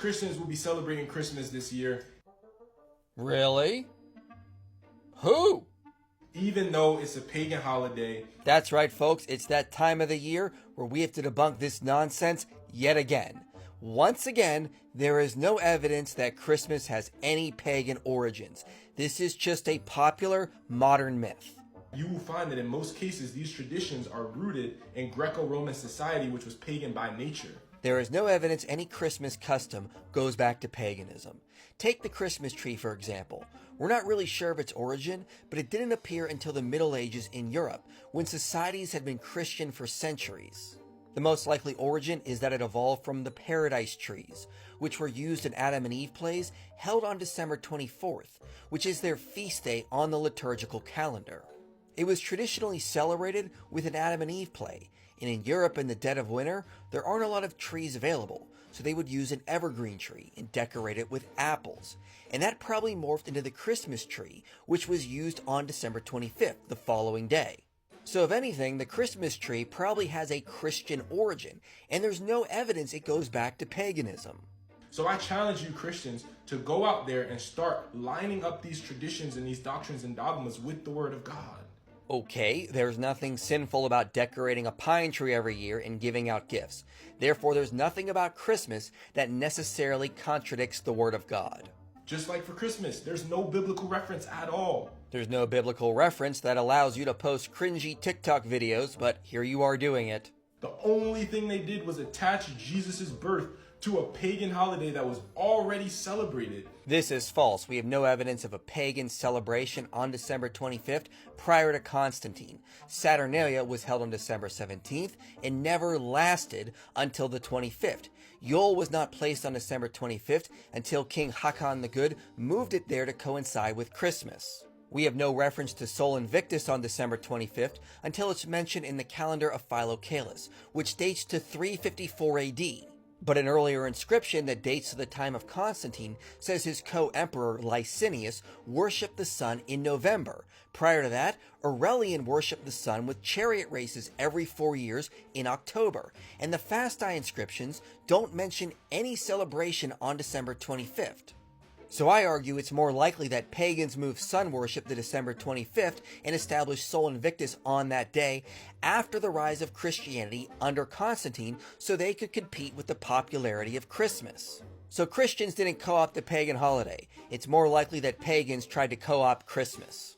Christians will be celebrating Christmas this year. Really? Who? Even though it's a pagan holiday. That's right, folks. It's that time of the year where we have to debunk this nonsense yet again. Once again, there is no evidence that Christmas has any pagan origins. This is just a popular modern myth. You will find that in most cases, these traditions are rooted in Greco-Roman society, which was pagan by nature. There is no evidence any Christmas custom goes back to paganism. Take the Christmas tree, for example. We're not really sure of its origin, but it didn't appear until the Middle Ages in Europe, when societies had been Christian for centuries. The most likely origin is that it evolved from the paradise trees, which were used in Adam and Eve plays held on December 24th, which is their feast day on the liturgical calendar. It was traditionally celebrated with an Adam and Eve play, and in Europe in the dead of winter, there aren't a lot of trees available, so they would use an evergreen tree and decorate it with apples. And that probably morphed into the Christmas tree, which was used on December 25th, the following day. So if anything, the Christmas tree probably has a Christian origin, and there's no evidence it goes back to paganism. So I challenge you Christians to go out there and start lining up these traditions and these doctrines and dogmas with the Word of God. Okay, there's nothing sinful about decorating a pine tree every year and giving out gifts. Therefore, there's nothing about Christmas that necessarily contradicts the Word of God. Just like for Christmas, there's no biblical reference at all. There's no biblical reference that allows you to post cringy TikTok videos, but here you are doing it. The only thing they did was attach Jesus' birth to a pagan holiday that was already celebrated. This is false. We have no evidence of a pagan celebration on December 25th prior to Constantine. Saturnalia was held on December 17th and never lasted until the 25th. Yule was not placed on December 25th until King Hakon the Good moved it there to coincide with Christmas. We have no reference to Sol Invictus on December 25th until it's mentioned in the calendar of Philocalus, which dates to 354 AD. But an earlier inscription that dates to the time of Constantine says his co-emperor Licinius worshipped the sun in November. Prior to that, Aurelian worshipped the sun with chariot races every 4 years in October, and the Fasti inscriptions don't mention any celebration on December 25th. So I argue it's more likely that pagans moved sun worship to December 25th and established Sol Invictus on that day after the rise of Christianity under Constantine so they could compete with the popularity of Christmas. So Christians didn't co-opt the pagan holiday. It's more likely that pagans tried to co-opt Christmas.